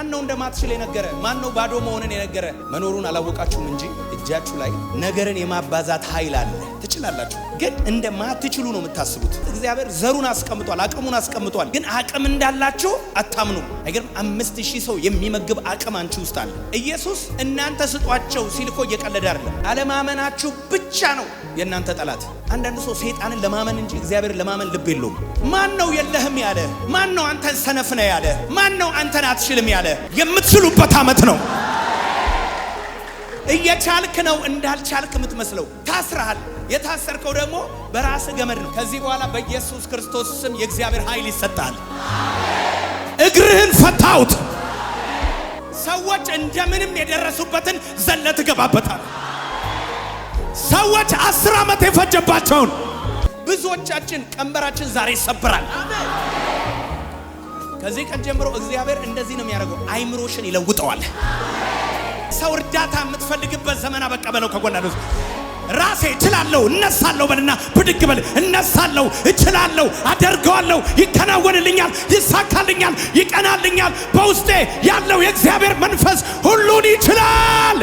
ማን ነው እንደማትችል የነገረ? ማን ነው ባዶ መሆንን የነገረ? መኖሩን አላወቃችሁም እንጂ እጃችሁ ላይ ነገርን የማባዛት ኃይል አለ። ትችላላችሁ፣ ግን እንደማትችሉ ነው የምታስቡት። እግዚአብሔር ዘሩን አስቀምጧል፣ አቅሙን አስቀምጧል። ግን አቅም እንዳላችሁ አታምኑም። አይገርም? 5000 ሰው የሚመግብ አቅም አንቺ ውስጥ አለ። ኢየሱስ እናንተ ስጧቸው ሲል እኮ እየቀለደ አይደለም። አለማመናችሁ ብቻ ነው የእናንተ ጠላት። አንዳንድ ሰው ሰይጣንን ለማመን እንጂ እግዚአብሔርን ለማመን ልብ የለውም። ማን ነው የለህም ያለ? ማን ነው አንተን ሰነፍ ነህ ያለ? ማን ነው አንተን አትችልም ያለ? የምትችሉበት ዓመት ነው። እየቻልክ ነው እንዳልቻልክ የምትመስለው። ታስረሃል። የታሰርከው ደግሞ በራስ ገመድ ነው። ከዚህ በኋላ በኢየሱስ ክርስቶስ ስም የእግዚአብሔር ኃይል ይሰጣል። እግርህን ፈታውት። ሰዎች እንደምንም የደረሱበትን ዘለ ትገባበታል። ሰዎች 10 ዓመት የፈጀባቸውን ብዙዎቻችን ቀንበራችን ዛሬ ይሰብራል። ከዚህ ቀን ጀምሮ እግዚአብሔር እንደዚህ ነው የሚያደርገው። አይምሮሽን ይለውጠዋል። ሰው እርዳታ የምትፈልግበት ዘመን አበቃ በለው። ከጎናሉ ራሴ እችላለሁ እነሳለሁ በልና ብድግ በል። እነሳለሁ፣ እችላለሁ፣ አደርገዋለሁ፣ ይከናወንልኛል፣ ይሳካልኛል፣ ይቀናልኛል። በውስጤ ያለው የእግዚአብሔር መንፈስ ሁሉን ይችላል።